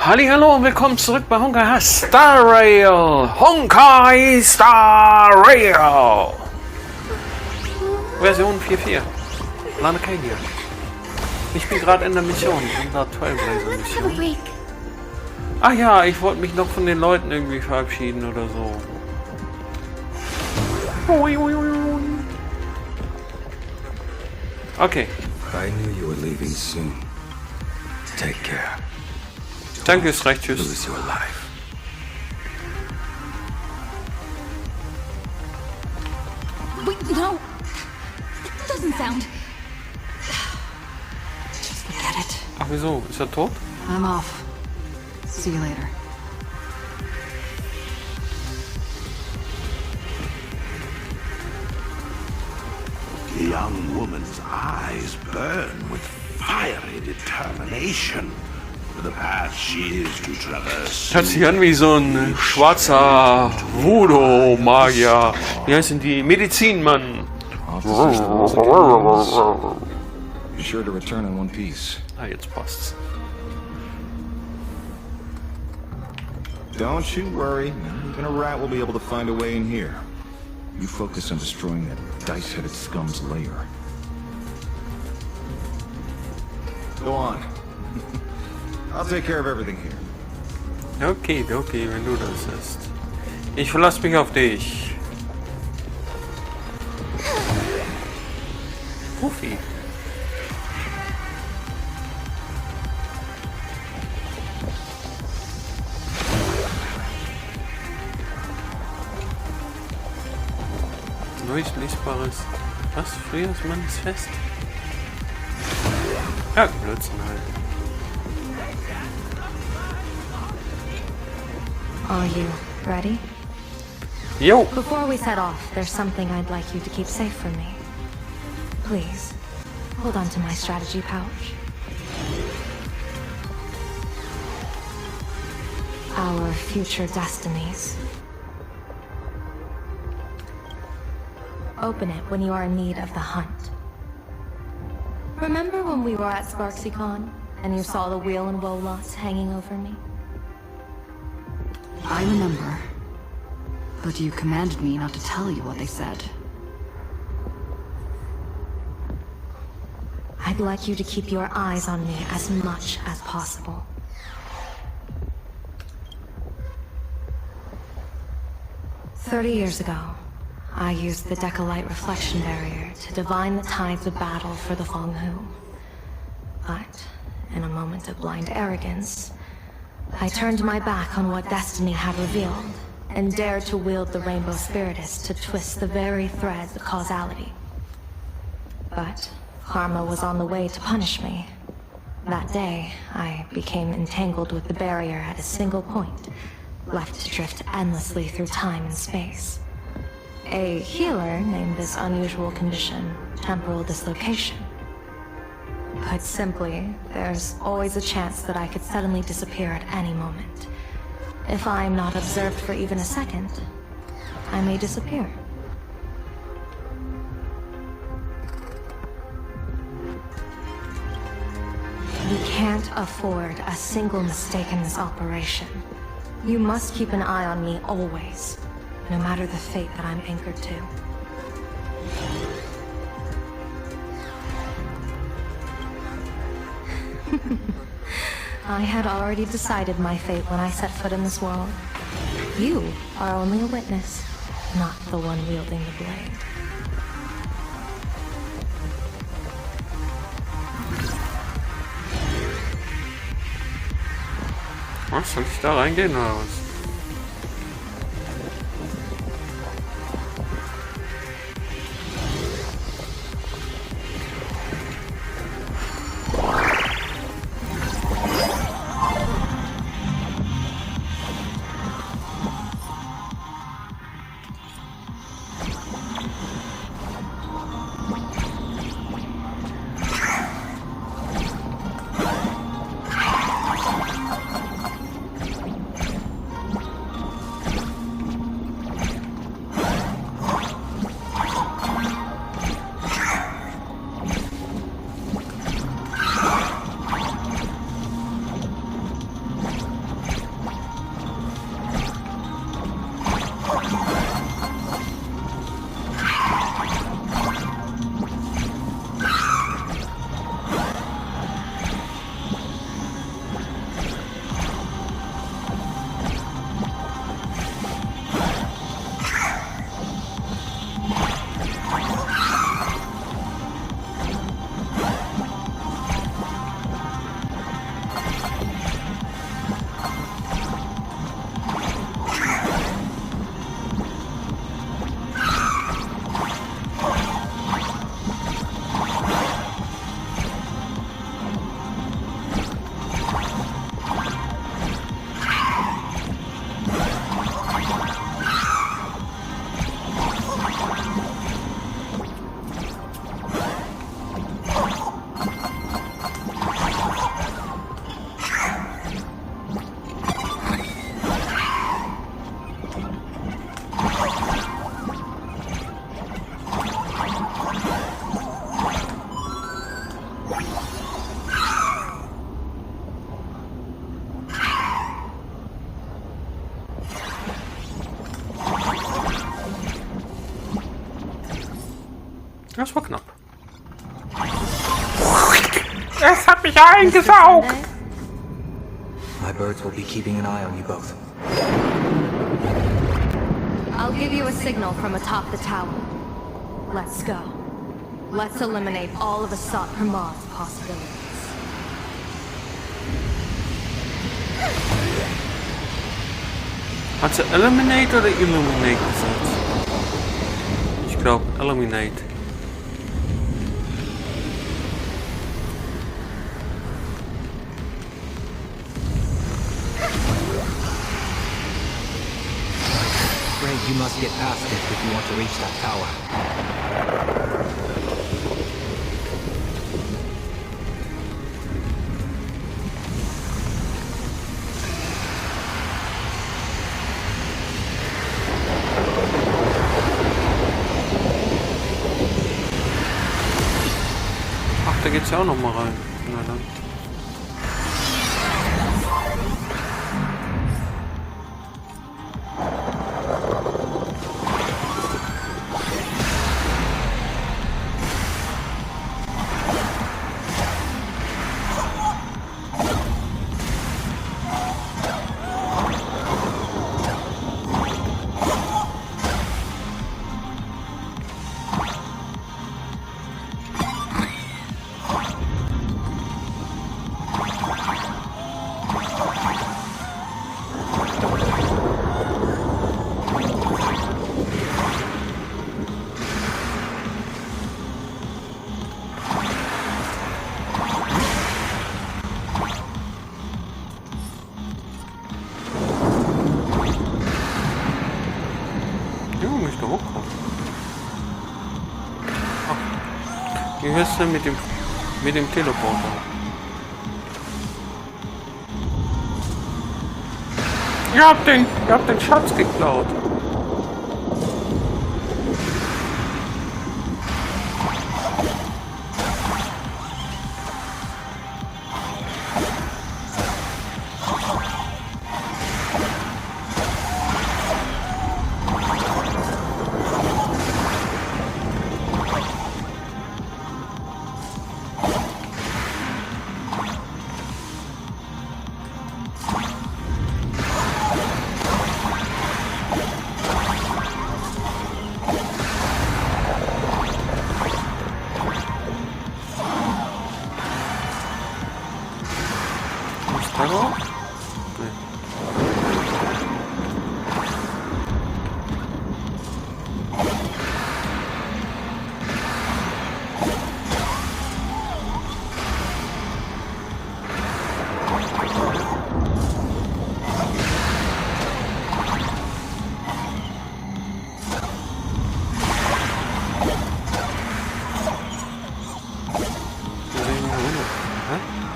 Hallo und willkommen zurück bei Honkai Star Rail. Honkai Star Rail. Version 4.4. Planarcadia. Ich bin gerade in der Mission, in der Trailblazer-Mission. Ach ja, ich wollte mich noch von den Leuten irgendwie verabschieden oder so. Okay. I knew you were leaving soon. Take care. Danke, ist recht, tschüss. Lose your life. Wait, no! That doesn't sound... Just forget it. Ach, wieso? Ist er tot? I'm off. See you later. The young woman's eyes burn with fiery determination for the path she is to traverse. Hört sich an wie so ein schwarzer Voodoo-Magier. Wie heißen die? Medizinmann. Be sure to return in one piece. Ah, jetzt passt's. Don't you worry. Even a rat will be able to find a way in here. You focus on destroying that dice-headed scum's lair. Go on. I'll take care of everything here. Okay, wenn du das hast. Ich verlasse mich auf dich. Profi. Neues lesbares. Was? Frühjahrsmannsfest? Ja, Blödsinn halt. Are you ready? Jo! Before we set off, there's something I'd like you to keep safe from me. Please, hold on to my strategy pouch. Our future destinies. Open it when you are in need of the hunt. Remember when we were at SparksyCon and you saw the wheel and woe lots hanging over me? I remember. But you commanded me not to tell you what they said. I'd like you to keep your eyes on me as much as possible. $30 years ago, I used the Decalite reflection barrier to divine the tides of battle for the Fonghu. But, in a moment of blind arrogance, I turned my back on what destiny had revealed, and dared to wield the Rainbow Spiritus to twist the very threads of causality. But karma was on the way to punish me. That day, I became entangled with the barrier at a single point, left to drift endlessly through time and space. A healer named this unusual condition temporal dislocation. Put simply, there's always a chance that I could suddenly disappear at any moment. If I'm not observed for even a second, I may disappear. We can't afford a single mistake in this operation. You must keep an eye on me always, no matter the fate that I'm anchored to. I had already decided my fate when I set foot in this world. You are only a witness, not the one wielding the blade. Was, soll ich da reingehen oder was? Das war knapp. Es hat mich eingesaugt. My birds will be keeping an eye on you both. I'll give you a signal from atop the tower. Let's go. Let's eliminate all of Asat Hermad's possibilities. Hat sie Eliminate oder Illuminate gesagt? Ich glaube Eliminate. Great, you must get past it if you want to reach that tower. Ach, da geht's ja auch noch mal rein. Na dann. Wie hörst du denn mit dem Teleporter? Ihr habt den Schatz geklaut. Hallo? Nee.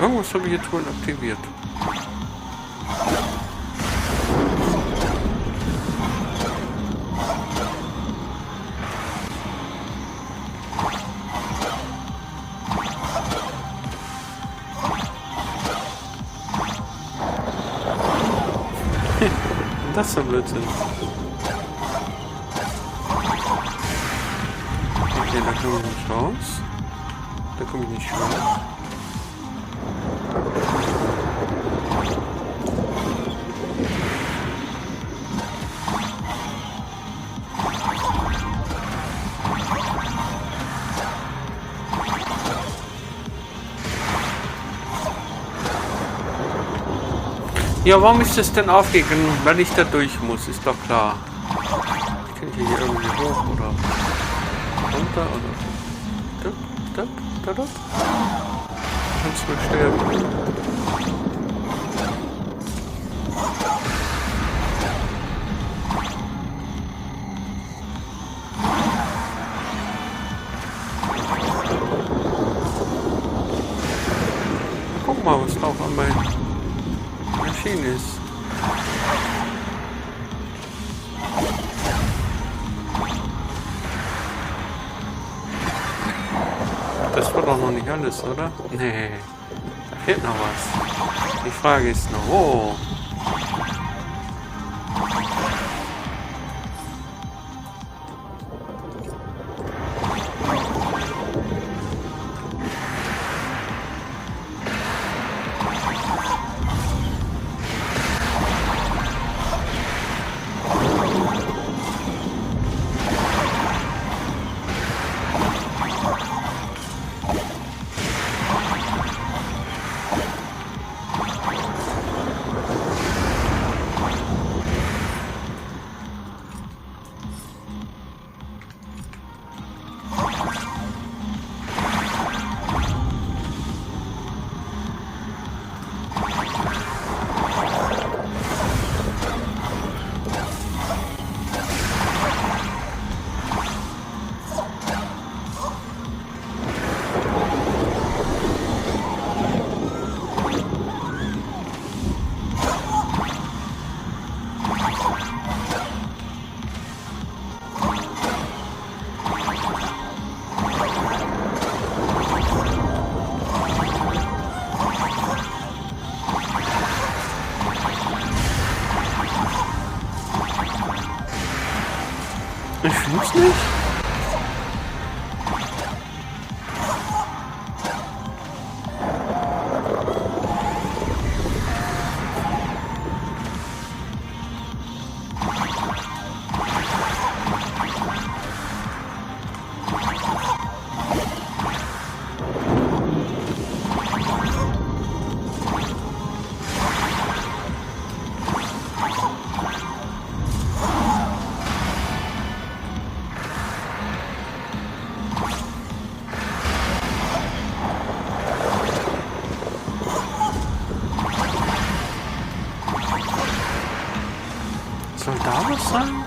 Irgendwas habe ich jetzt wohl aktiviert. Das ist ja Blödsinn. Okay, da komme ich nicht raus. Da komme ich nicht raus. Ja, warum ist das denn aufgegangen, wenn ich da durch muss? Ist doch klar. Ich kann hier irgendwie hoch oder runter oder... Da. Kannst du sterben. Guck mal, was da auf einmal Maschine ist. Das war doch noch nicht alles, oder? Nee, da fehlt noch was. Die Frage ist noch, wo? Ich find's nicht. Soll da was sein?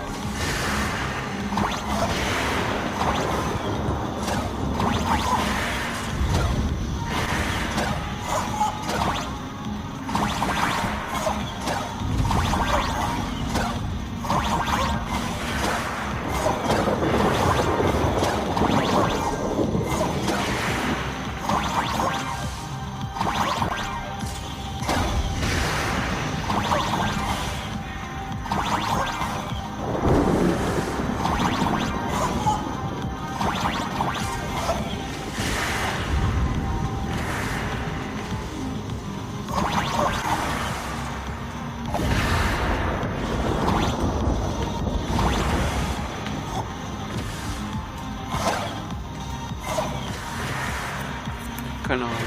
Keine Ahnung.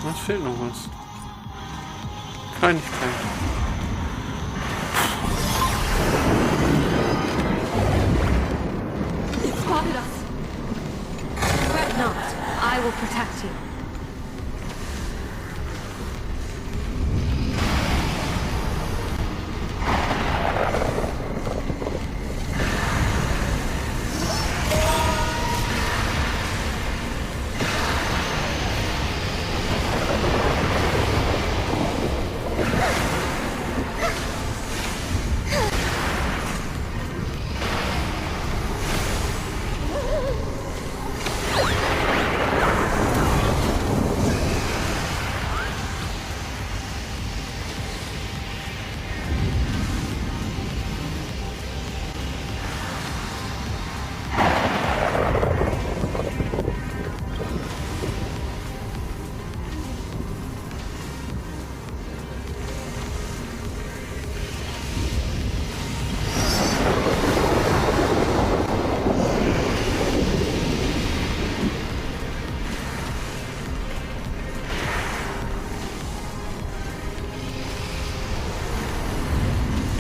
Was fehlt noch was? Kleinigkeit. You spotted us. Fret not. I will protect you.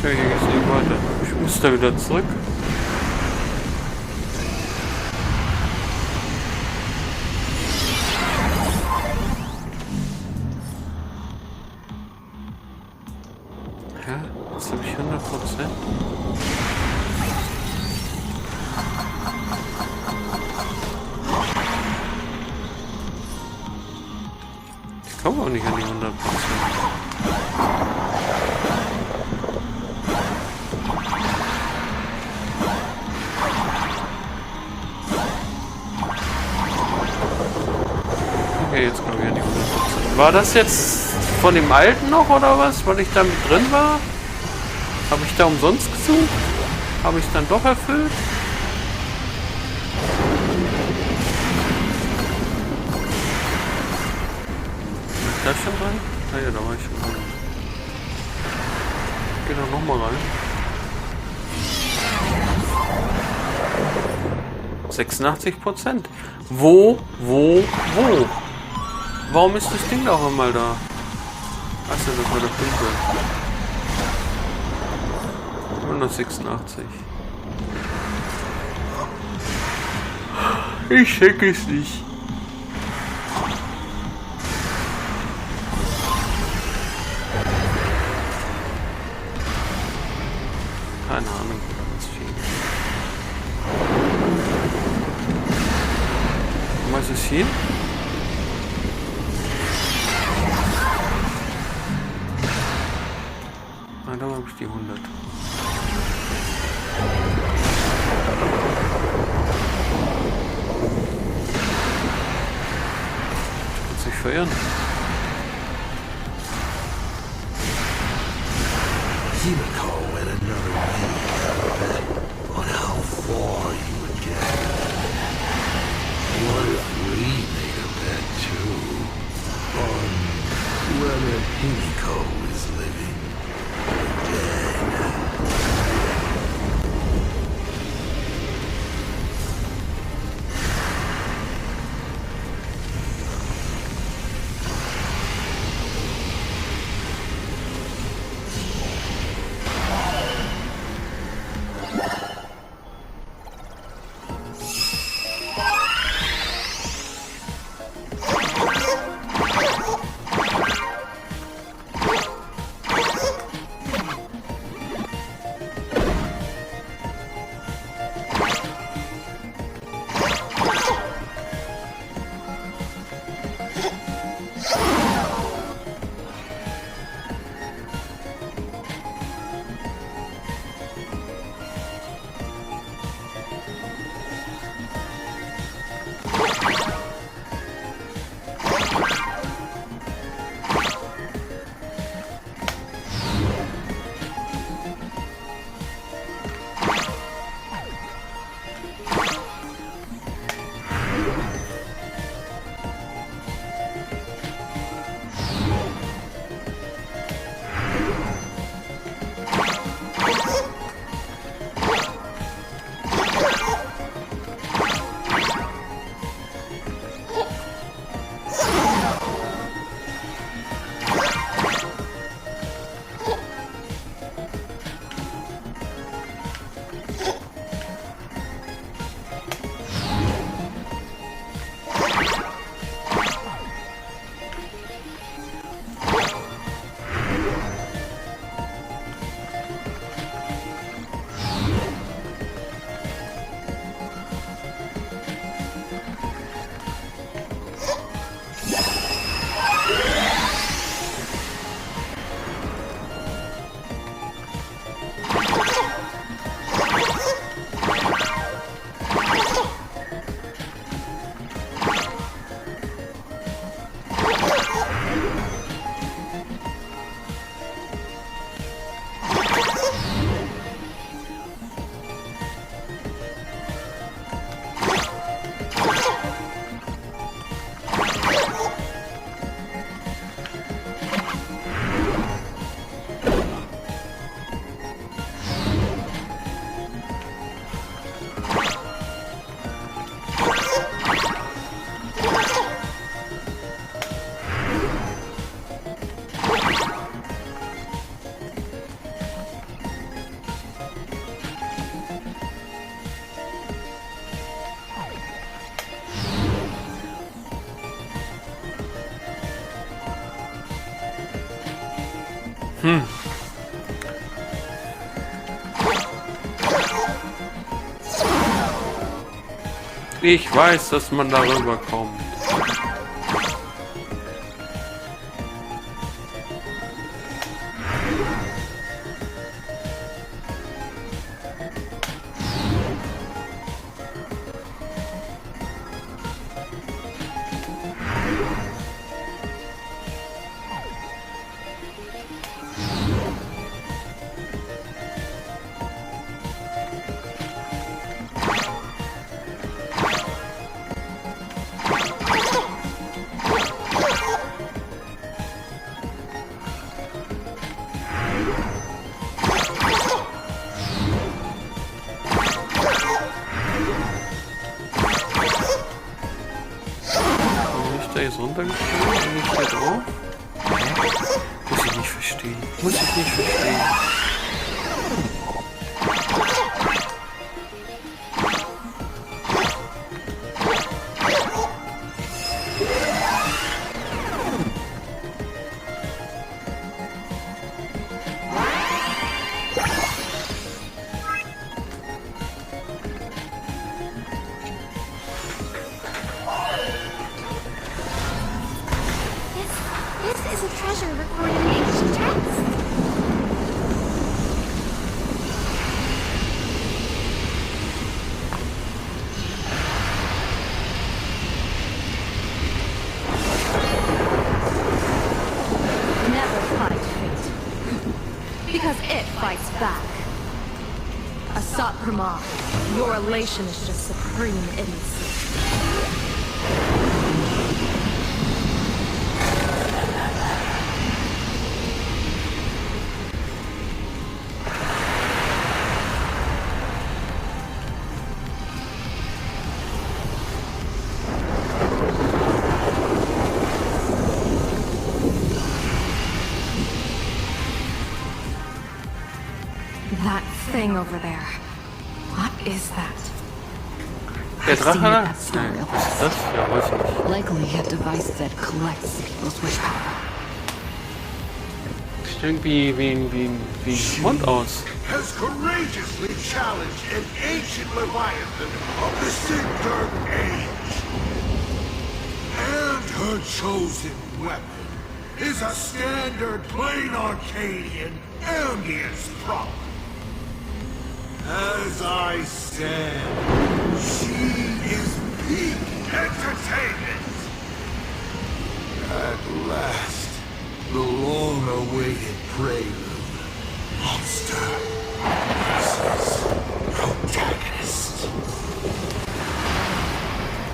Okay, hier geht's nicht weiter. Ich muss da wieder zurück. Ja, jetzt habe ich 100%. Ich komme auch nicht an die 100%. Okay, jetzt kommen wir an die 100%. War das jetzt von dem alten noch oder was? Weil ich da mit drin war? Habe ich da umsonst gesucht? Habe ich es dann doch erfüllt? Ist das schon rein? Ah ja, da war ich schon rein. Ich gehe da nochmal rein. 86%. Wo? Warum ist das Ding auch immer da? Achso, das war der Pinkel. 186. Ich check es nicht. Keine Ahnung, was fehlt. Was ist hier? Ah, da habe ich die 100. Kannst dich verirren. Himiko and another man, whether Himiko is living or dead. Ich weiß, dass man darüber kommt. Jetzt runtergefallen und nicht hier drauf? Muss ich nicht verstehen. Muss ich nicht verstehen. This is a treasure recorded in ancient text. Never fight fate, because it fights back. Asat Brahma, your elation is just supreme idiocy. That thing over there. What is that? Der Drache? seen it Nein, at Studio. was ist das? Ja, weiß ich nicht. Likely a device that collects people's wish power. Sieht irgendwie wie ein Hund aus. Has courageously challenged an ancient leviathan of the Sinter Age. And her chosen weapon is a standard Planarcadian ambience prop. As I stand, she is peak entertainment. At last, the long-awaited prelude. Monster versus protagonist.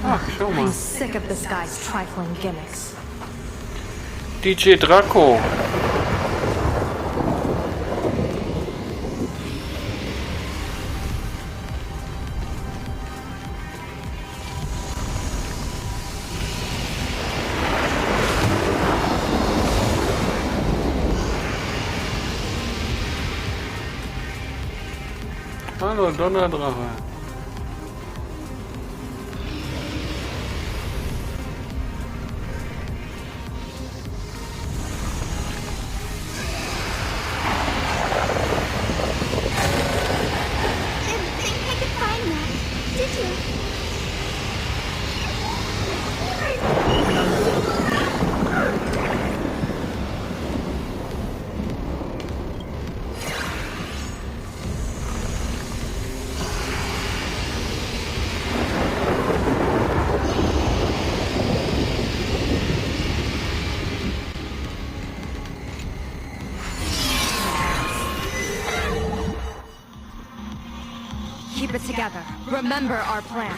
Ach, schau mal. I'm sick of this guy's trifling gimmicks. DJ Draco. Hallo, Donnerdrache. Keep it together. Remember our plan.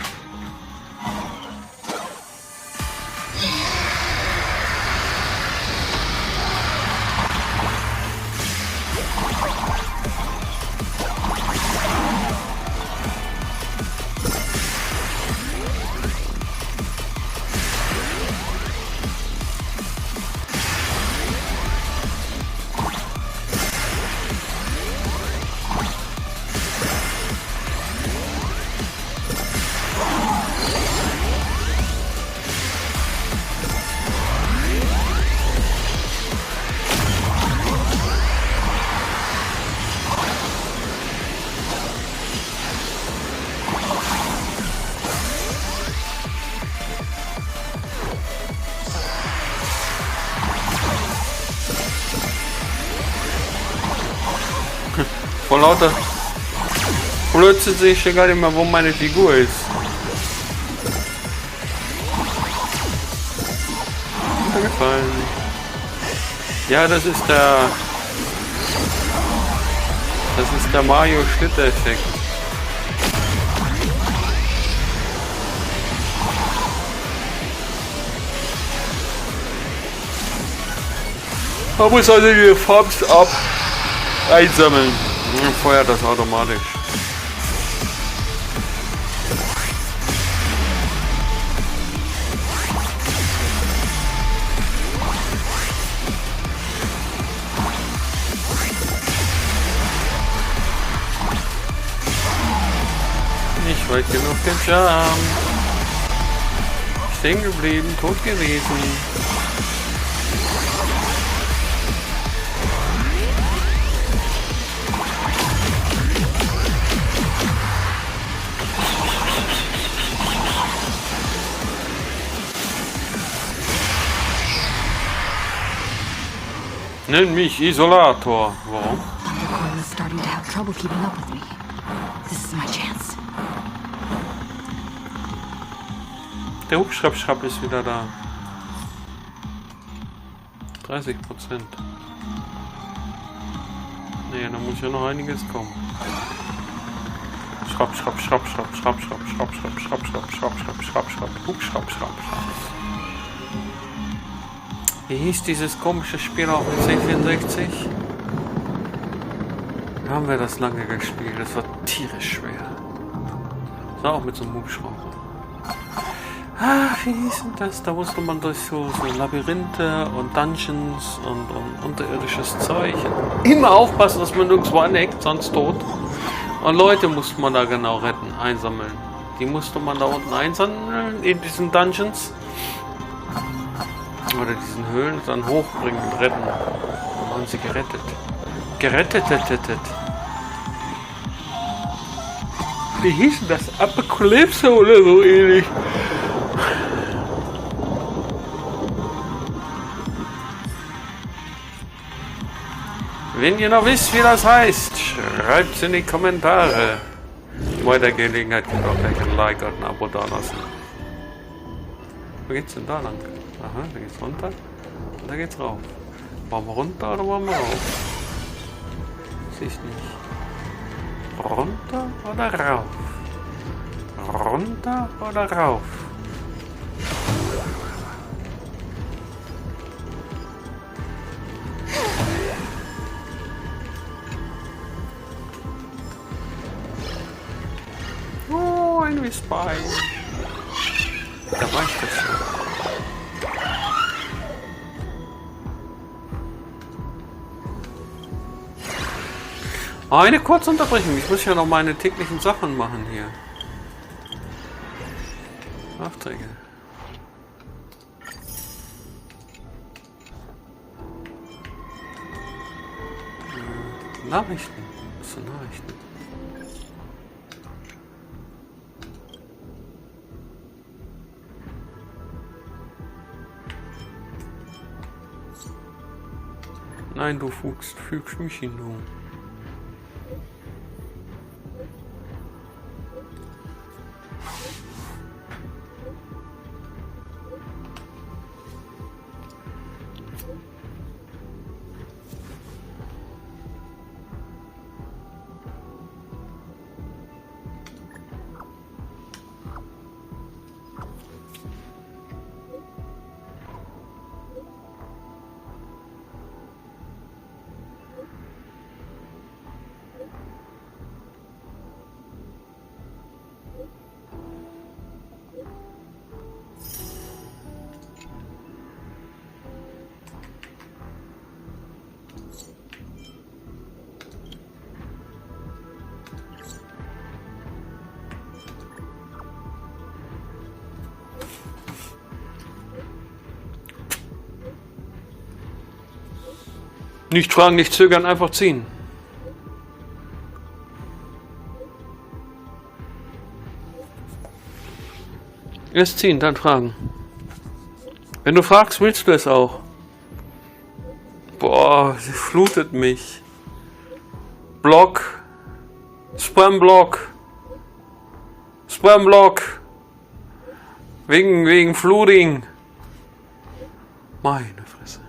Vor lauter Blödsinn sehe ich schon gar nicht mehr, wo meine Figur ist. Hat mir gefallen. Ja, das ist der Mario-Schnitteffekt. Man muss also die Farms ab einsammeln. Feuert das automatisch. Nicht weit genug gejumpt. Stehen geblieben, tot gewesen. Nenn mich Isolator. Warum? Thundercoil is starting to have trouble keeping up with me. This is my chance. Der Hubschrapp ist wieder da. 30%. Nee, da muss ja noch einiges kommen. Schrapp. Hubschrapp. Wie hieß dieses komische Spiel auf dem C64? Da haben wir das lange gespielt. Das war tierisch schwer. Das war auch mit so einem Hubschrauber. Ach, wie hieß denn das? Da musste man durch so Labyrinthe und Dungeons und unterirdisches Zeug. Immer aufpassen, dass man nirgendwo aneckt, sonst tot. Und Leute musste man da genau retten, einsammeln. Die musste man da unten einsammeln in diesen Dungeons. Oder diesen Höhlen und dann hochbringen und retten. Dann waren sie gerettet. Gerettet. Wie hieß denn das? Apokalypse oder so ähnlich. Wenn ihr noch wisst, wie das heißt, schreibt es in die Kommentare. Bei der Gelegenheit könnt ihr auch gleich ein Like und ein Abo da lassen. Wo geht's denn da lang? Aha, da geht's runter und da geht's rauf. Wollen wir runter oder wollen wir rauf? Sehe ich nicht. Runter oder rauf? Runter oder rauf? Oh, ein Whisper. Da war ich das schon. Eine kurze Unterbrechung. Ich muss ja noch meine täglichen Sachen machen hier. Aufträge. Nachrichten. Was sind Nachrichten? Nein, du fügst mich hin, du. Nicht fragen, nicht zögern, einfach ziehen. Erst ziehen, dann fragen. Wenn du fragst, willst du es auch. Boah, sie flutet mich. Block. Spam-Block. Spam-Block. Wegen Flooding. Meine Fresse.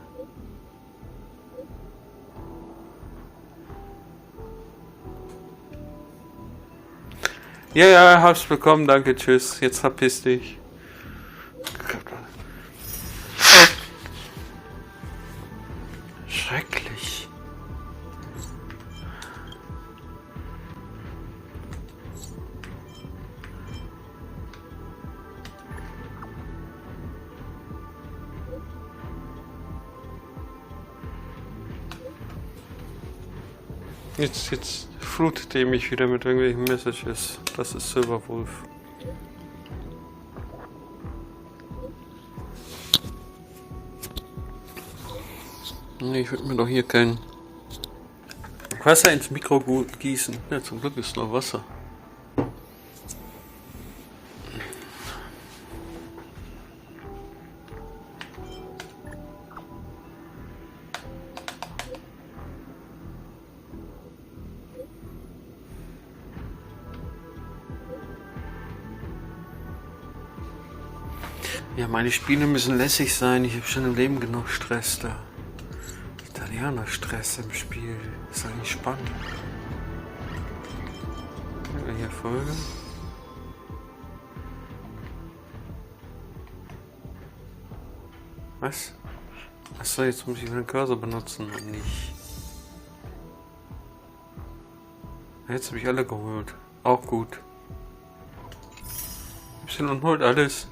Ja, hab's bekommen, danke, tschüss. Jetzt verpiss dich. Schrecklich. Jetzt flutet ihr mich wieder mit irgendwelchen Messages. Das ist Silverwolf. Nee, ich würde mir doch hier kein Wasser ins Mikro gießen. Ja, zum Glück ist noch Wasser. Ja, meine Spiele müssen lässig sein. Ich habe schon im Leben genug Stress da. Italiener-Stress im Spiel. Ist eigentlich spannend. Hier Folge. Was? Achso, jetzt muss ich den Cursor benutzen und nicht. Jetzt habe ich alle geholt. Auch gut. Y holt alles.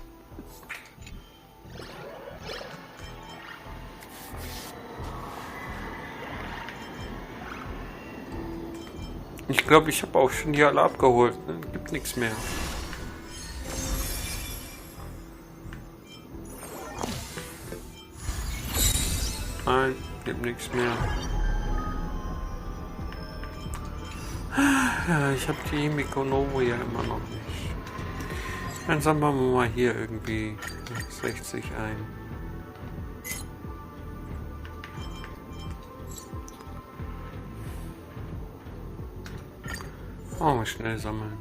Ich glaube, ich habe auch schon hier alle abgeholt. Ne? Gibt nichts mehr. Nein, gibt nichts mehr. Ja, ich habe die Mikonomo ja immer noch nicht. Dann sammeln wir mal hier irgendwie 60 ein. Oh, mal schnell sammeln.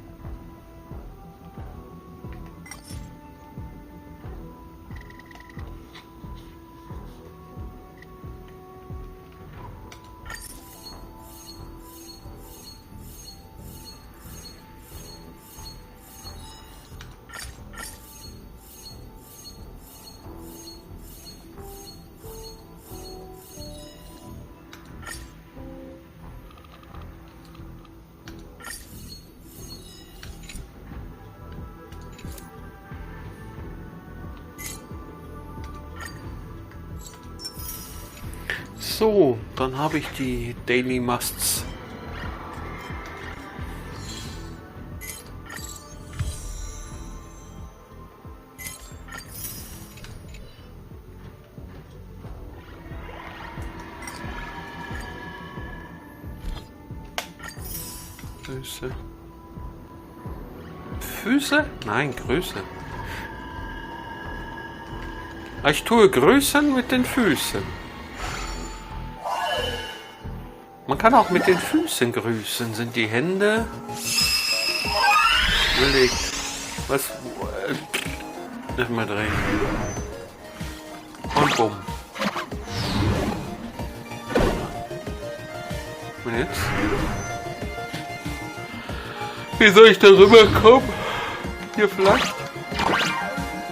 So, dann habe ich die Daily Musts. Füße. Füße? Nein, Größe. Ich tue Größen mit den Füßen. Man kann auch mit den Füßen grüßen. Sind die Hände? Überlegt. Was? Nicht mal drehen. Und bumm. Und jetzt? Wie soll ich da rüberkommen? Hier vielleicht?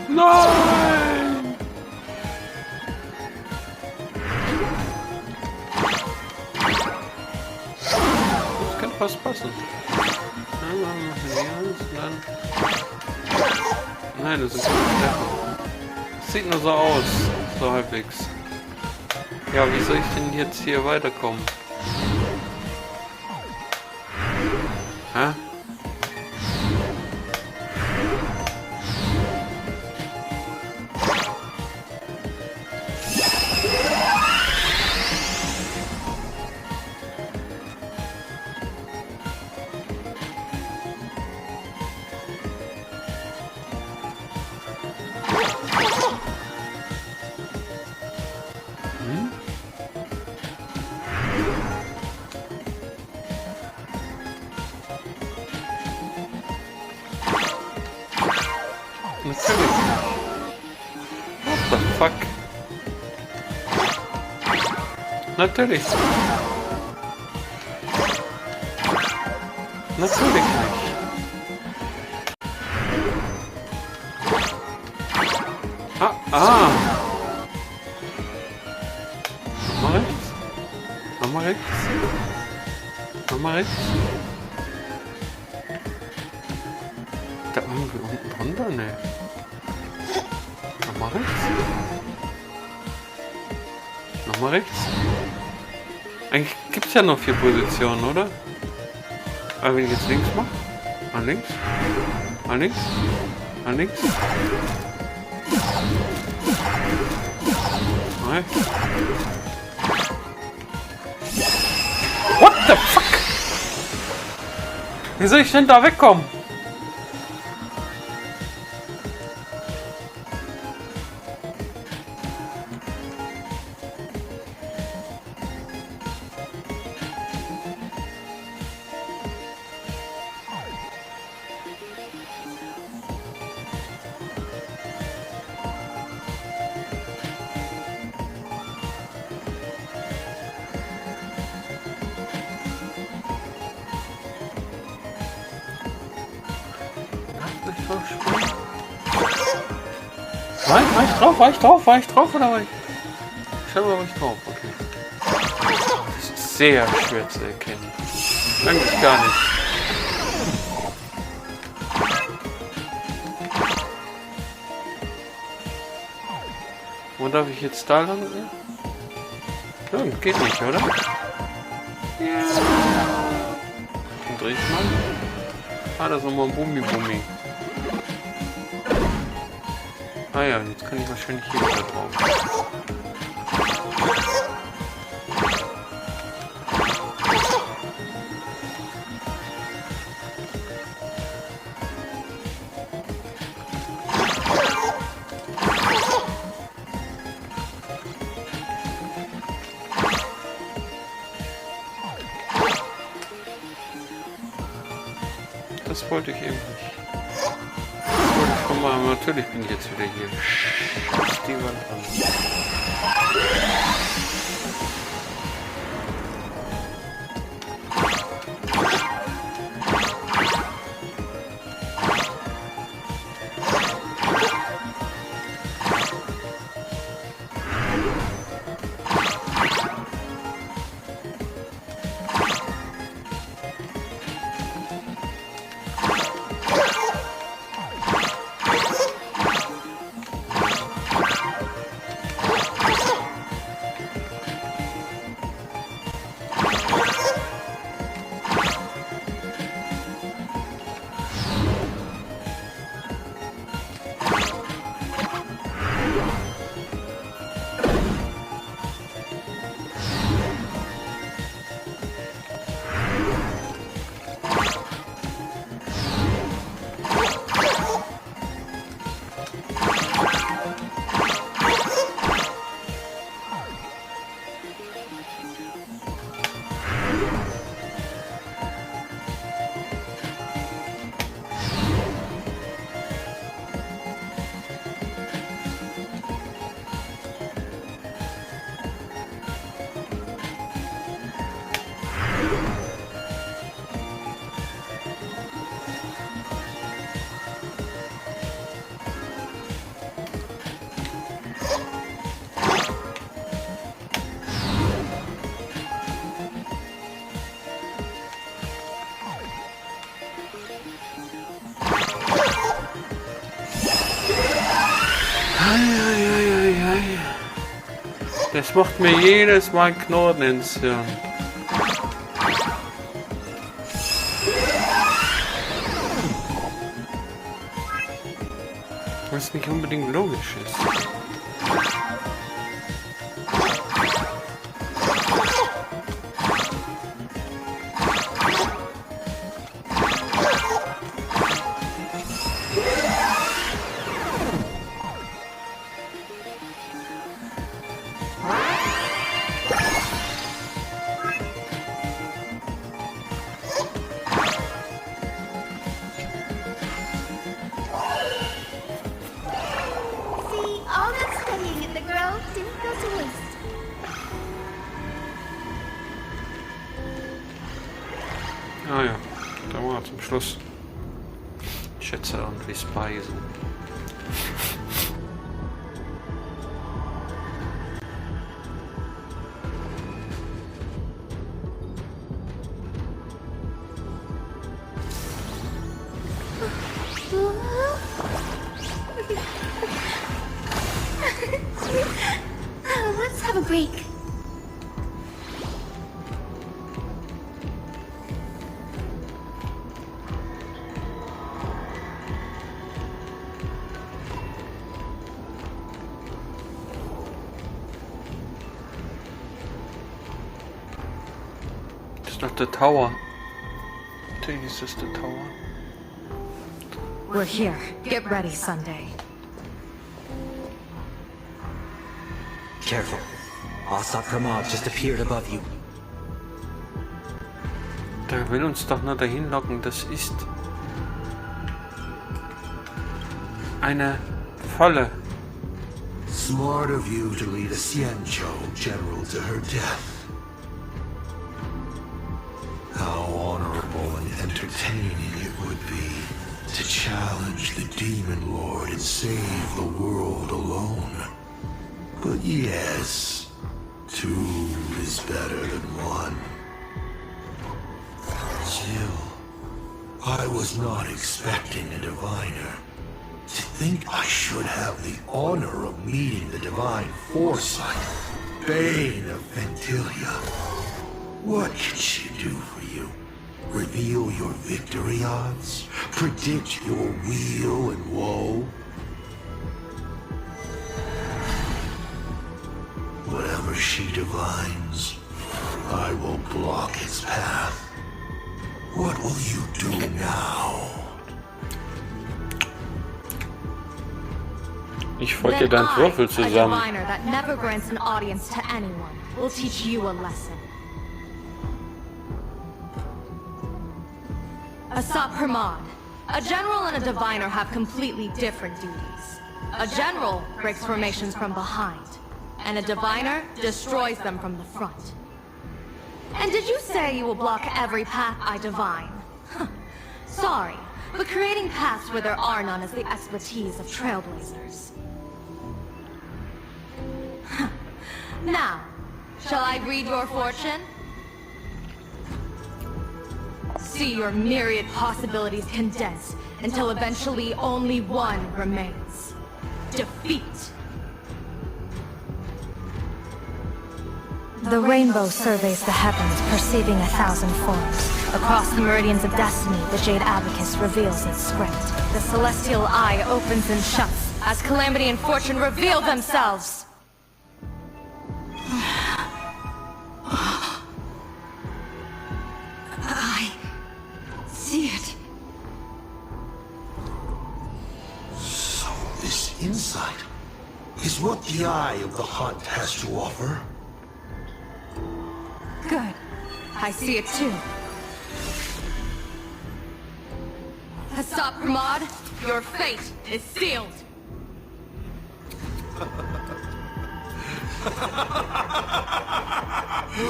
Nein! Was passen. Nein, das ist nicht. Sieht nur so aus. So halbwegs. Ja, wie soll ich denn jetzt hier weiterkommen? Hä? Natürlich. What the fuck? Natürlich. Natürlich nicht. Ah. Nochmal rechts. Nochmal rechts. Nochmal rechts. Da irgendwie unten drunter? Ne. Nochmal rechts. Nochmal rechts. Eigentlich gibt es ja noch 4 Positionen, oder? Aber wenn ich jetzt links mache. Mal links. Mal links. Mal links. Mal. What the fuck? Wie soll ich denn da wegkommen? Nein, war ich drauf oder war ich? Scheinbar war ich drauf, okay. Das ist sehr schwer zu erkennen. Eigentlich gar nicht. Wo darf ich jetzt da landen? Ja, geht nicht, oder? Ja. dreh ich mal. Ah, da ist nochmal ein Bummi. Ah ja, jetzt kann ich wahrscheinlich hier wieder drauf. Das wollte ich eben nicht. Komm mal, natürlich bin ich jetzt wieder hier. Scheiß die Wand an. Das macht mir jedes Mal Knoten ins Hirn. Was nicht unbedingt logisch ist. Ah ja, da war zum Schluss. Schätze irgendwie Speisen. Let's have a break. Not the tower. This is the tower. We're here. Get ready, Sunday. Careful. Asap Pramod just appeared above you. Der will uns doch nur dahin locken. Das ist eine Falle. Smart of you to lead a Xianzhou general to her death. How honorable and entertaining it would be to challenge the Demon Lord and save the world alone. But yes, two is better than one. Still, I was not expecting a diviner. To think I should have the honor of meeting the divine foresight, Bane of Ventilia. What can she do for you? Reveal your victory odds? Predict your weal and woe? Whatever she divines, I will block its path. What will you do now? Ich folge deinen Würfel A zusammen. diviner that never grants an audience to anyone will teach you a lesson. Asap Hermod. A general and a diviner have completely different duties. A general breaks formations from behind, and a diviner destroys them from the front. And did you say you will block every path I divine? Sorry, but creating paths where there are none is the expertise of trailblazers. Now, shall I read your fortune? See your myriad possibilities condense until eventually only one remains. Defeat. The rainbow surveys the heavens, perceiving 1,000 forms. Across the meridians of destiny, the Jade Abacus reveals its script. The celestial eye opens and shuts as calamity and fortune reveal themselves. I see it. So this insight is what the eye of the hunt has to offer. Good. I see it too. Asap Hermod, your fate is sealed.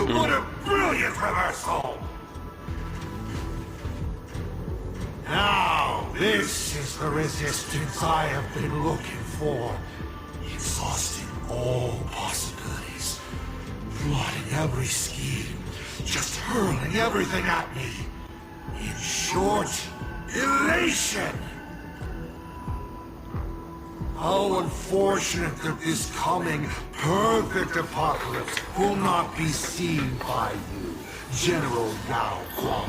What a brilliant reversal! Now, this is the resistance I have been looking for. Exhausting all possibilities. Plotting every scheme. Just hurling everything at me. In short, elation! How unfortunate that this coming perfect apocalypse will not be seen by you, General Yao Guang.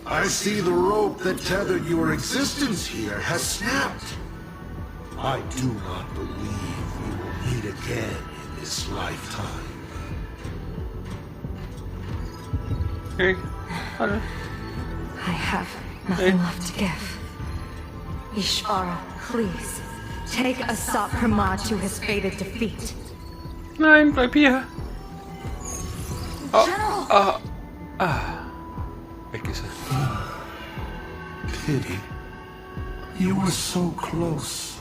I see the rope that tethered your existence here has snapped. I do not believe we will meet again in this lifetime. Okay. Hallo. I have nothing left to give. Ishvara, please, take Asap Hermod to his fated defeat. Nein, bleib hier. General! Weg ist er. Pity. You were so close.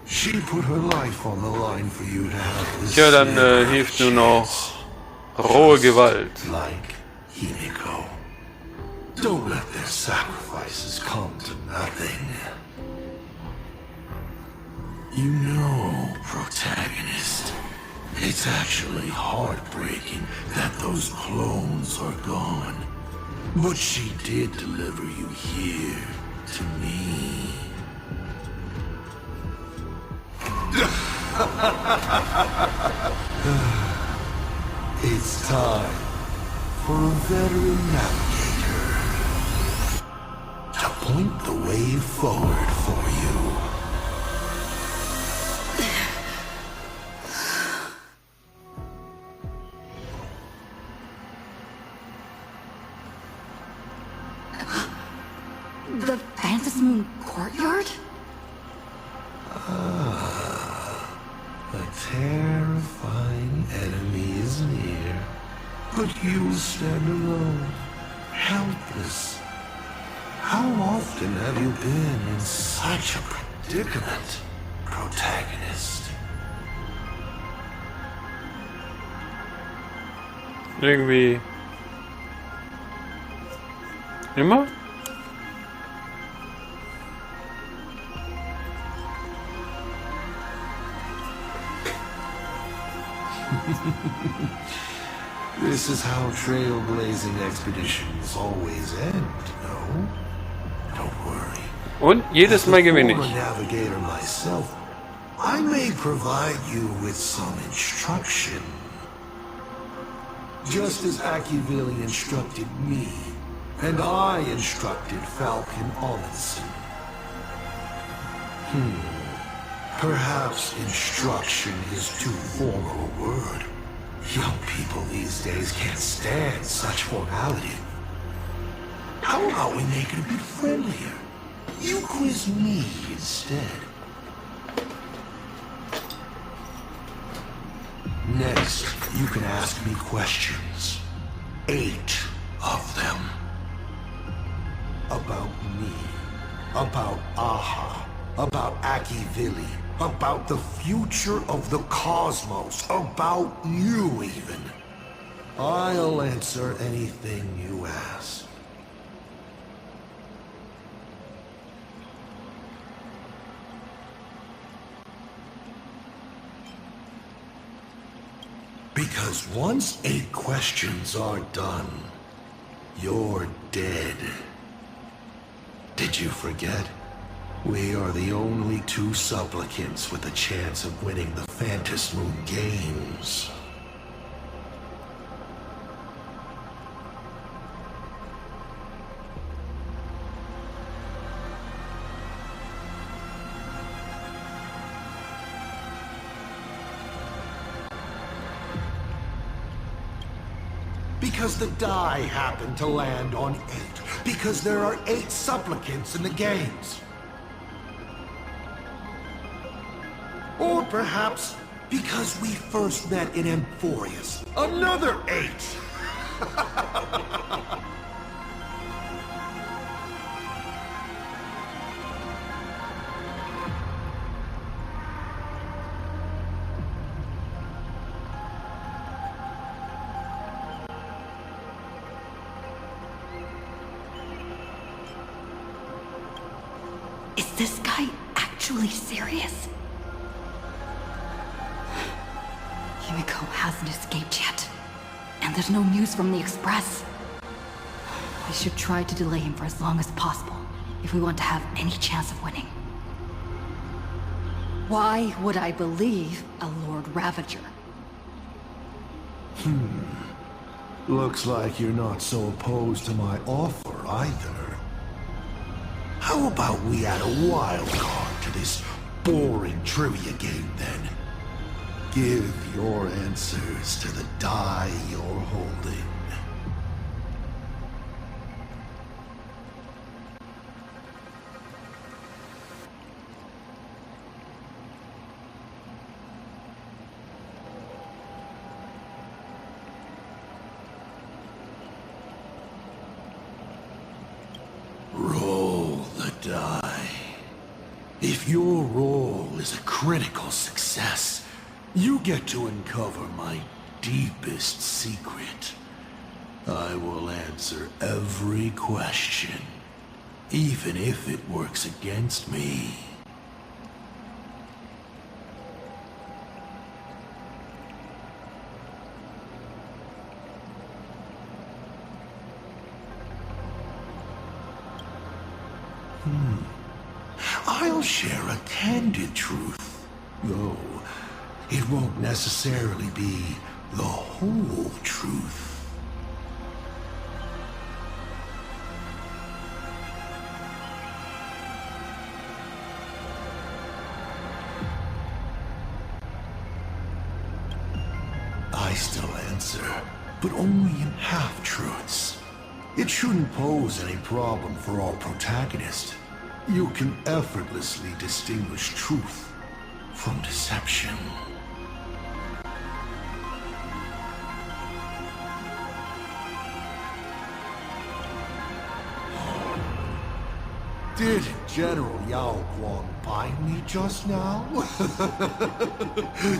She put her life on the line for you to have this. Tja, dann hilft nur noch rohe Gewalt. Like Himiko. Don't let their sacrifices come to nothing. You know, protagonist, it's actually heartbreaking that those clones are gone. But she did deliver you here to me. It's time for a veteran navigator to point the way forward for you. The Phantasmoon courtyard? A terrifying enemy is near, but you stand alone, helpless. How often have you been in such a predicament, protagonist? Irgendwie. Immer? This is how trailblazing expeditions always end, no? Don't worry. Und jedes Mal gewinne As a ich. former navigator myself, I may provide you with some instruction. Just as Akivili instructed me, and I instructed Falcon Amundsen. Perhaps instruction is too formal a word. Young people these days can't stand such formality. How about we make it a bit friendlier? You quiz me instead. Next, you can ask me questions. 8 of them. About me. About Aha. About Akivili. About the future of the cosmos. About you, even. I'll answer anything you ask. Because once 8 questions are done, you're dead. Did you forget? We are the only 2 supplicants with a chance of winning the Phantas Moon Games. Because the die happened to land on 8. Because there are 8 supplicants in the games. Or perhaps because we first met in Amphorius. Another 8! Is this guy actually serious? Yumiko hasn't escaped yet. And there's no news from the Express. We should try to delay him for as long as possible, if we want to have any chance of winning. Why would I believe a Lord Ravager? Looks like you're not so opposed to my offer either. How about we add a wild card to this boring trivia game then? Give your answers to the die you're holding. Roll the die. If your roll is a critical success, you get to uncover my deepest secret. I will answer every question, even if it works against me. I'll share a candid truth, though it won't necessarily be the whole truth. I still answer, but only in half-truths. It shouldn't pose any problem for our protagonist. You can effortlessly distinguish truth from deception. Did General Yao Guang bind me just now?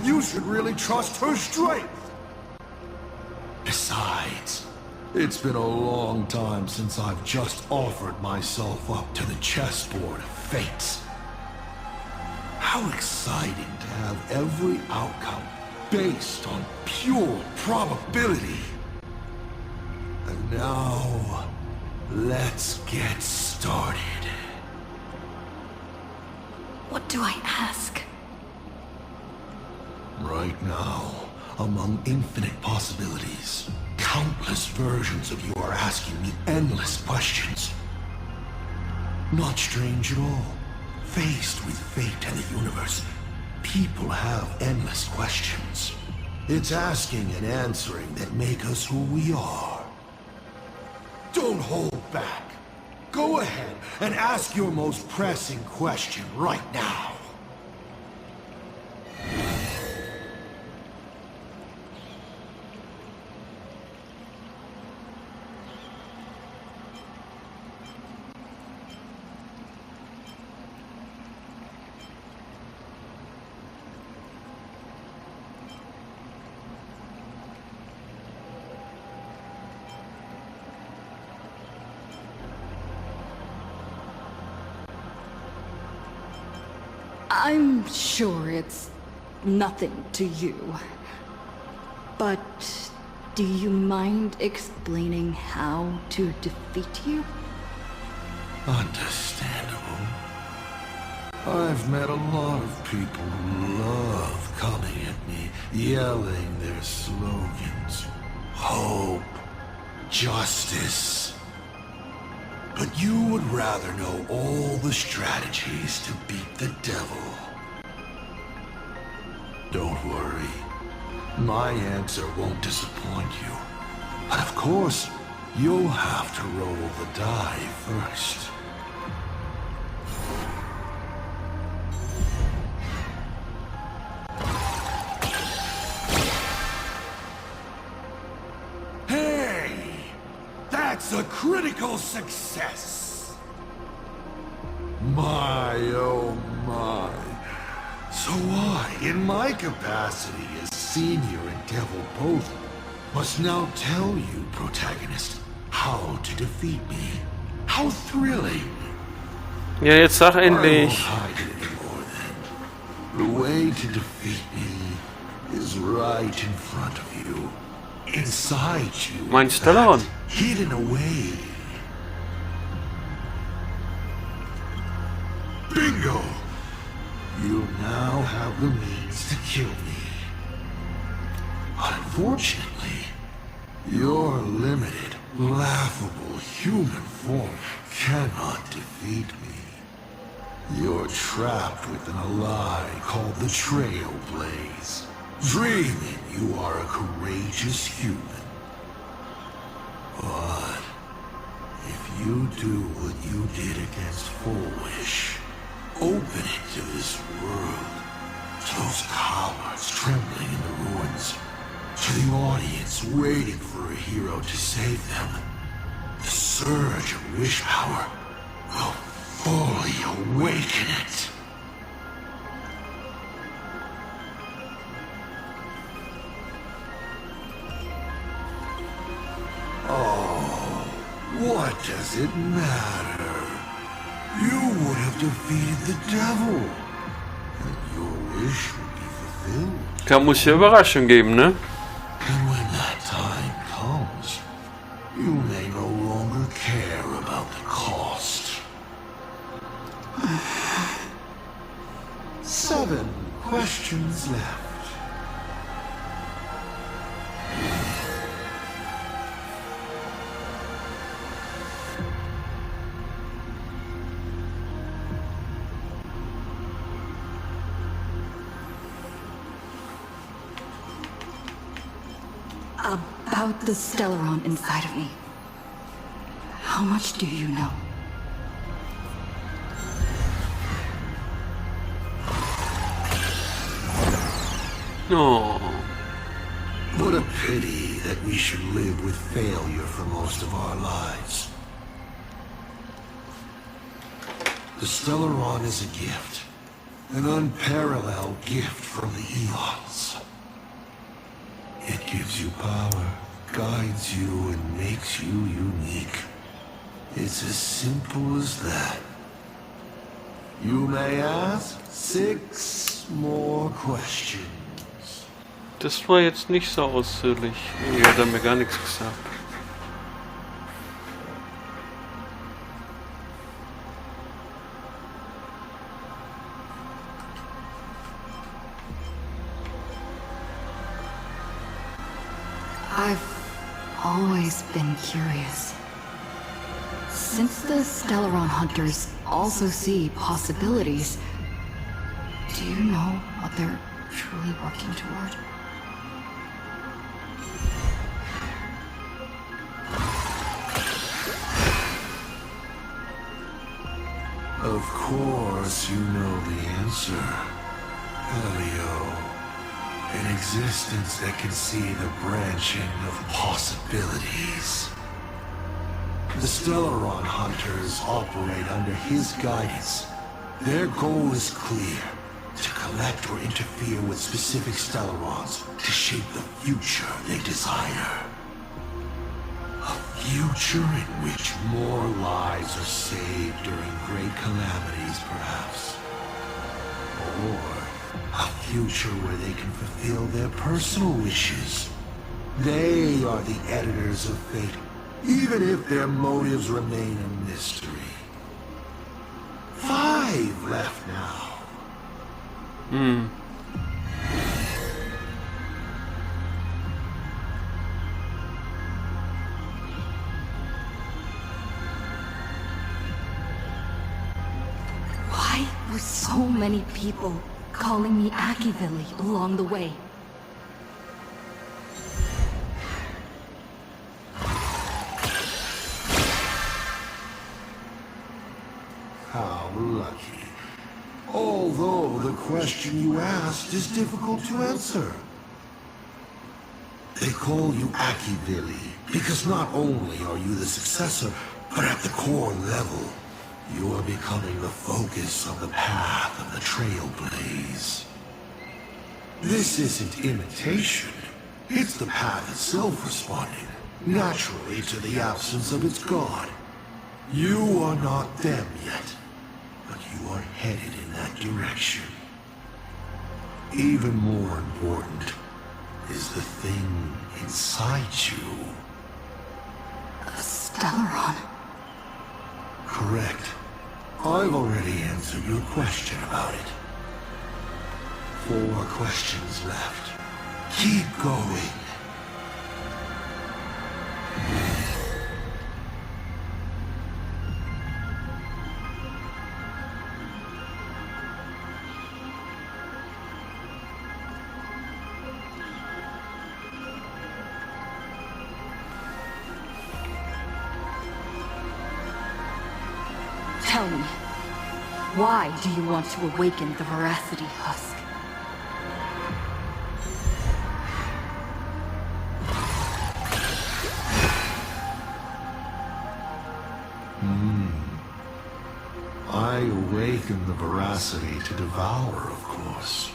You should really trust her strength! Besides, it's been a long time since I've just offered myself up to the chessboard of fates. How exciting to have every outcome based on pure probability. Now, let's get started. What do I ask? Right now, among infinite possibilities, countless versions of you are asking me endless questions. Not strange at all. Faced with fate and the universe, people have endless questions. It's asking and answering that make us who we are. Don't hold back. Go ahead and ask your most pressing question right now. I'm sure it's nothing to you. But do you mind explaining how to defeat you? Understandable. I've met a lot of people who love coming at me, yelling their slogans. Hope. Justice. But you would rather know all the strategies to beat the devil. Don't worry. My answer won't disappoint you. But of course, you'll have to roll the die first. That's a critical success! My, oh my. So I, in my capacity as senior and devil both, must now tell you, protagonist, how to defeat me. How thrilling! Ja, jetzt sag I won't endlich. hide it anymore then. The way to defeat me is right in front of you. Inside you. Mein Stelleron. Hidden away. Bingo! You now have the means to kill me. Unfortunately, your limited, laughable human form cannot defeat me. You're trapped within a lie called the Trailblaze, dreaming you are a courageous human. But if you do what you did against Full Wish, open it to this world, to those cowards trembling in the ruins, to the audience waiting for a hero to save them, the surge of wish power will fully awaken it. Oh, what does it matter? You would have defeated the devil, and your wish would be fulfilled. Da muss ja Überraschung geben, ne? And when that time comes, you may no longer care about the cost. 7 questions left. About the Stellaron inside of me. How much do you know? No. What a pity that we should live with failure for most of our lives. The Stellaron is a gift. An unparalleled gift from the eons. It gives you power, guides you, and makes you unique. It's as simple as that. You may ask 6 more questions. Das war jetzt nicht so ausführlich. Irgendwie hat er mir gar nichts gesagt. always been curious. Since the Stellaron hunters also see possibilities, do you know what they're truly working toward? Of course, you know the answer. Elio. An existence that can see the branching of possibilities. The Stellaron hunters operate under his guidance. Their goal is clear: to collect or interfere with specific Stellarons to shape the future they desire. A future in which more lives are saved during great calamities, perhaps. Or a future where they can fulfill their personal wishes. They are the editors of fate, even if their motives remain a mystery. 5 left now. Why were so many people calling me Akivili along the way? How lucky. Although the question you asked is difficult to answer. They call you Akivili because not only are you the successor, but at the core level, you are becoming the focus of the path of the Trailblaze. This isn't imitation. It's the path itself responding, naturally, to the absence of its god. You are not them yet, but you are headed in that direction. Even more important is the thing inside you. A Stellaron. Correct. I've already answered your question about it. 4 questions left. Keep going. Tell me, why do you want to awaken the Veracity Husk? I awaken the Veracity to devour, of course.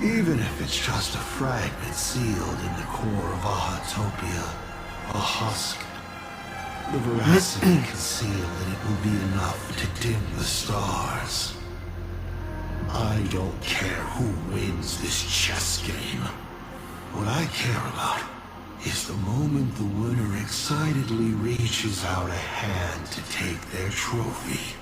Even if it's just a fragment sealed in the core of Ahatopia, a husk. The Veracity concealed, and it will be enough to dim the stars. I don't care who wins this chess game. What I care about is the moment the winner excitedly reaches out a hand to take their trophy.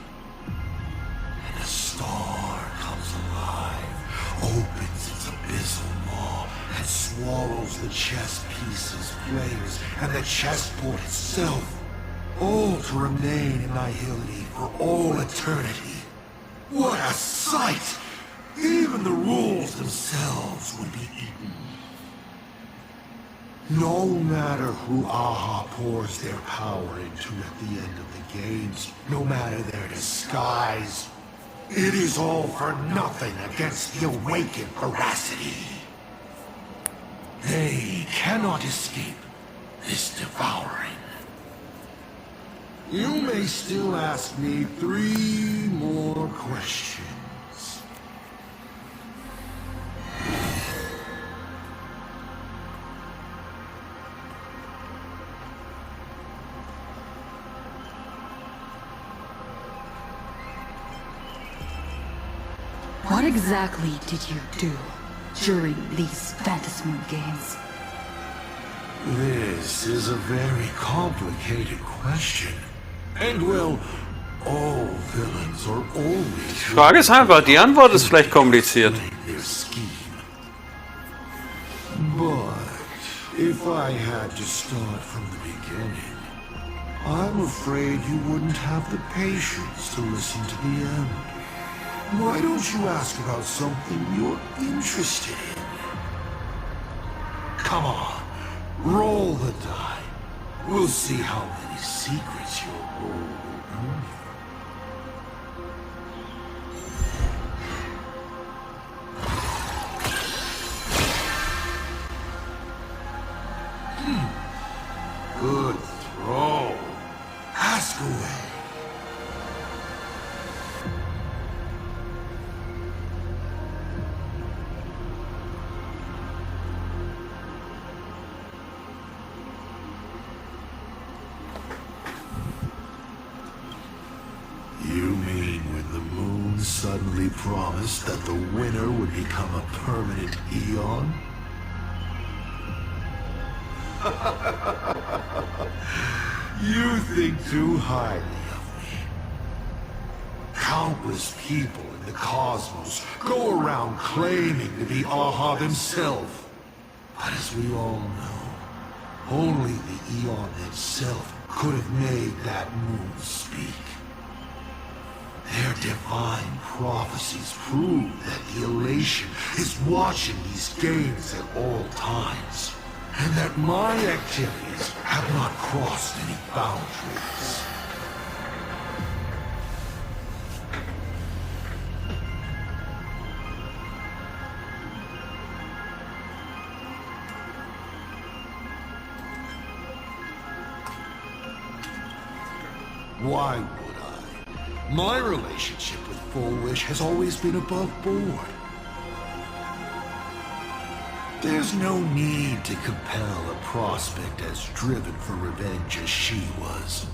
And a star comes alive, opens its abyssal maw, and swallows the chess pieces, players, and the chessboard itself. All to remain in nihility for all eternity. What a sight! Even the rules themselves would be eaten. No matter who Aha pours their power into at the end of the games, no matter their disguise, it is all for nothing against the awakened Veracity. They cannot escape this devouring. You may still ask me 3 more questions. What exactly did you do during these Phantasmoon games? This is a very complicated question. And well, all villains are always... Die Frage ist einfach, die Antwort ist vielleicht kompliziert. their scheme. But If I had to start from the beginning, I'm afraid you wouldn't have the patience to listen to the end. Why don't you ask about something you're interested in? Come on, roll the die. We'll see how many secrets your roll will earn you. Good throw. Ask away. You mean when the moon suddenly promised that the winner would become a permanent eon? You think too highly of me. Countless people in the cosmos go around claiming to be Aha themselves. But as we all know, only the Eon itself could have made that moon speak. Their divine prophecies prove that the elation is watching these games at all times, and that my activities have not crossed any boundaries. Why would I? My relationship with Full Wish has always been above board. There's no need to compel a prospect as driven for revenge as she was.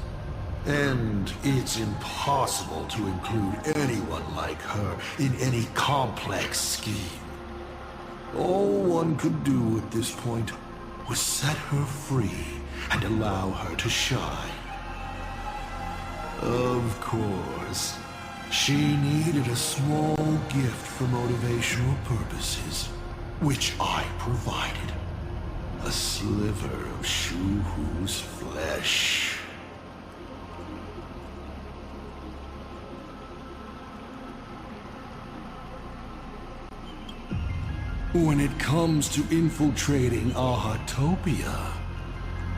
And it's impossible to include anyone like her in any complex scheme. All one could do at this point was set her free and allow her to shine. Of course, she needed a small gift for motivational purposes, which I provided. A sliver of Shu-Hu's flesh. When it comes to infiltrating Ahatopia,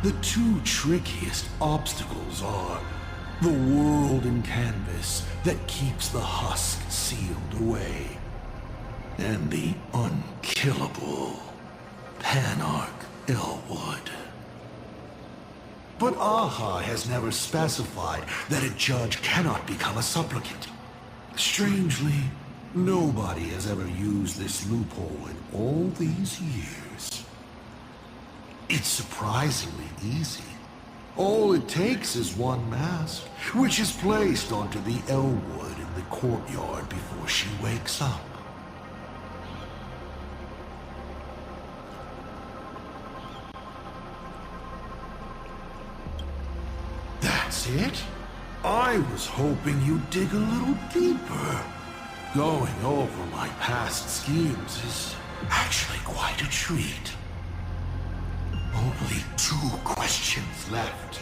the two trickiest obstacles are the world in canvas that keeps the husk sealed away, and the unkillable Panarch Elwood. But Aha has never specified that a judge cannot become a supplicant. Strangely, nobody has ever used this loophole in all these years. It's surprisingly easy. All it takes is one mask, which is placed onto the Elwood in the courtyard before she wakes up. That's it? I was hoping you'd dig a little deeper. Going over my past schemes is actually quite a treat. Only 2 questions left.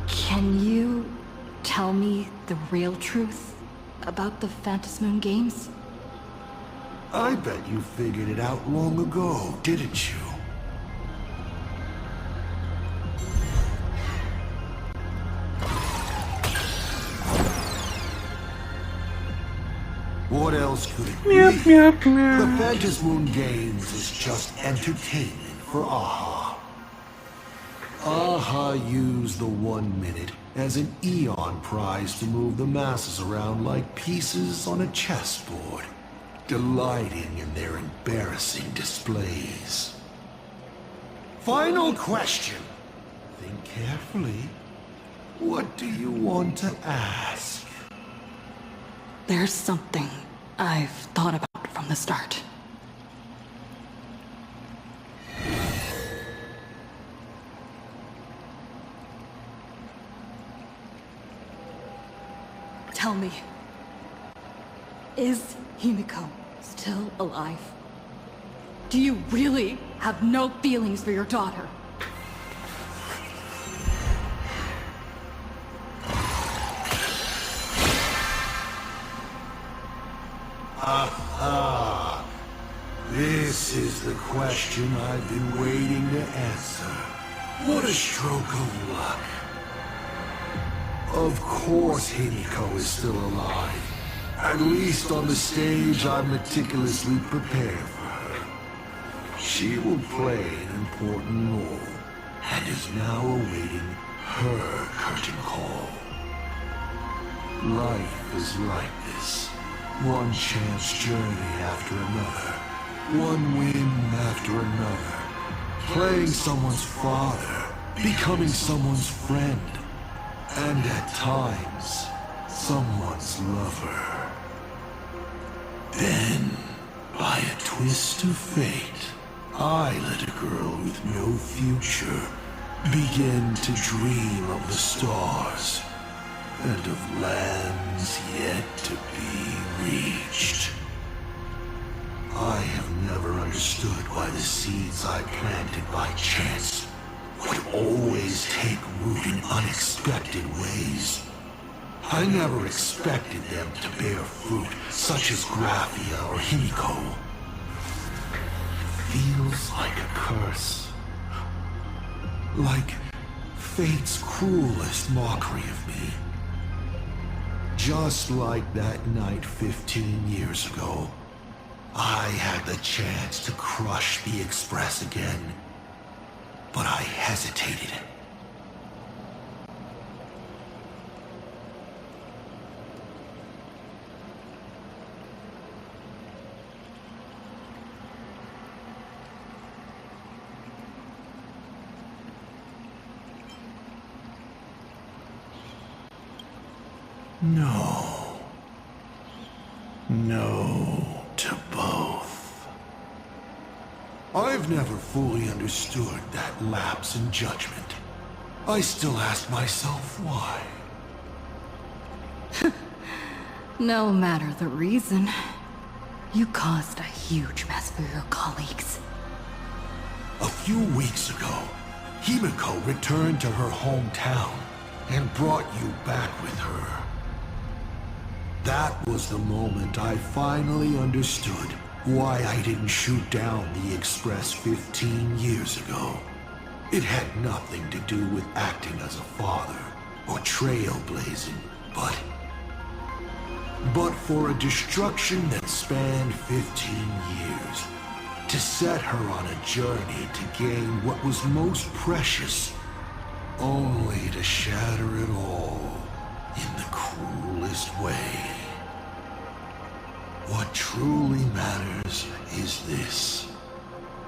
Can you tell me the real truth about the Phantasmoon games? I bet you figured it out long ago, didn't you? What else could it be? Meow, meow, meow. The Phantasy Moon Games is just entertainment for AHA. AHA used the 1 minute as an eon prize to move the masses around like pieces on a chessboard, delighting in their embarrassing displays. Final question. Think carefully. What do you want to ask? There's something I've thought about from the start. Tell me, is Himiko still alive? Do you really have no feelings for your daughter? Aha! This is the question I've been waiting to answer. What a stroke of luck. Of course Himiko is still alive. At least on the stage I meticulously prepared for her. She will play an important role, and is now awaiting her curtain call. Life is like this. One chance journey after another. One win after another. Playing someone's father. Becoming someone's friend. And at times, someone's lover. Then, by a twist of fate, I let a girl with no future begin to dream of the stars and of lands yet to be reached. I have never understood why the seeds I planted by chance would always take root in unexpected ways. I never expected them to bear fruit, such as Graphia or Himiko. Feels like a curse. Like fate's cruelest mockery of me. Just like that night 15 years ago, I had the chance to crush the Express again, but I hesitated. No. No to both. I've never fully understood that lapse in judgment. I still ask myself why. No matter the reason, you caused a huge mess for your colleagues. A few weeks ago, Himiko returned to her hometown and brought you back with her. That was the moment I finally understood why I didn't shoot down the Express 15 years ago. It had nothing to do with acting as a father or trailblazing, but for a destruction that spanned 15 years, to set her on a journey to gain what was most precious, only to shatter it all in the cruelest way. What truly matters is this.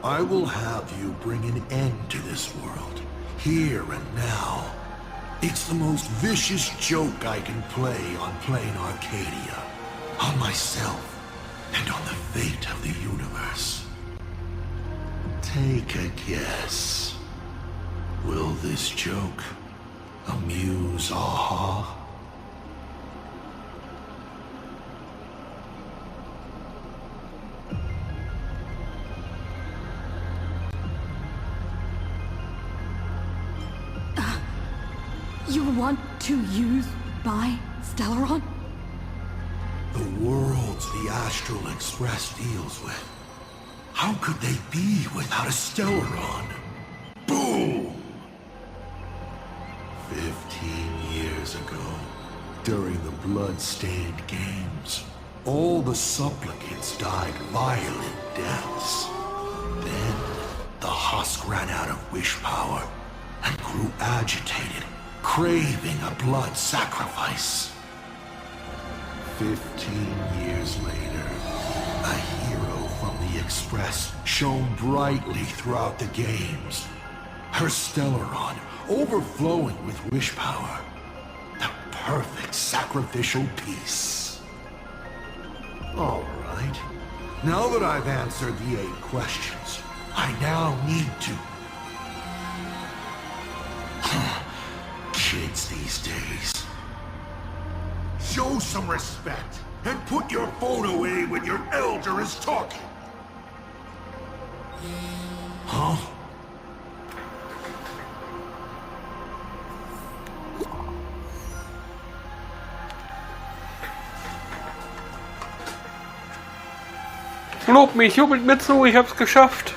I will have you bring an end to this world, here and now. It's the most vicious joke I can play on Planarcadia, on myself, and on the fate of the universe. Take a guess. Will this joke amuse AHA? You want to use my Stellaron? The worlds the Astral Express deals with. How could they be without a Stellaron? Boom! 15 years ago, during the blood-stained games, All the supplicants died violent deaths. Then, the husk ran out of wish power and grew agitated, craving a blood sacrifice. 15 years later, a hero from the Express shone brightly throughout the games. Her Stellaron overflowing with wish power. The perfect sacrificial piece. All right. Now that I've answered the 8 questions, I now need to... Kids these days. Show some respect and put your phone away when your elder is talking. Huh? Lob mich, jubelt mir zu, ich hab's geschafft.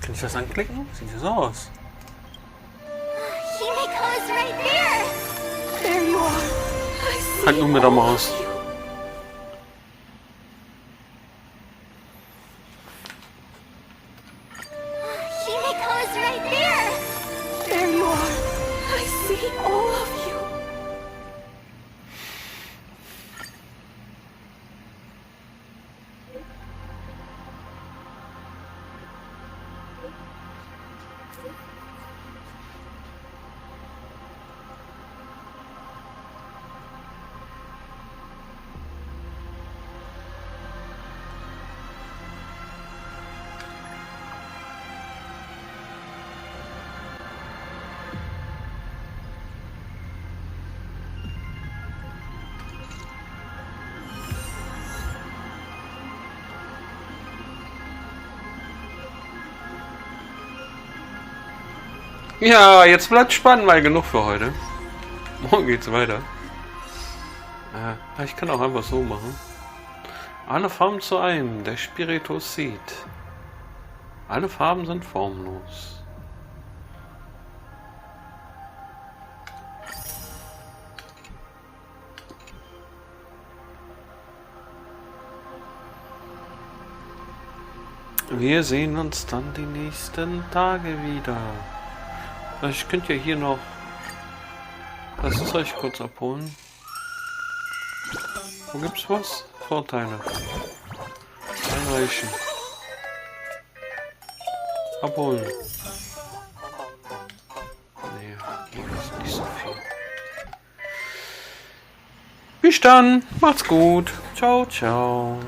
Kann ich das anklicken? Sieht ja so aus. Himiko is right there. There you are. I see Halt nur mit der Maus. Himiko is right there. There you are. I see all of you. Ja, jetzt bleibt spannend, weil genug für heute. Morgen geht's weiter. Ich kann auch einfach so machen. Alle Farben zu einem, der Spiritus sieht. Alle Farben sind formlos. Wir sehen uns dann die nächsten Tage wieder. Ich könnte ja hier noch das Zeug kurz abholen. Wo gibt's was? Vorteile. Einreichen. Abholen. Nee, hier ist nicht so viel. Bis dann. Macht's gut. Ciao, ciao.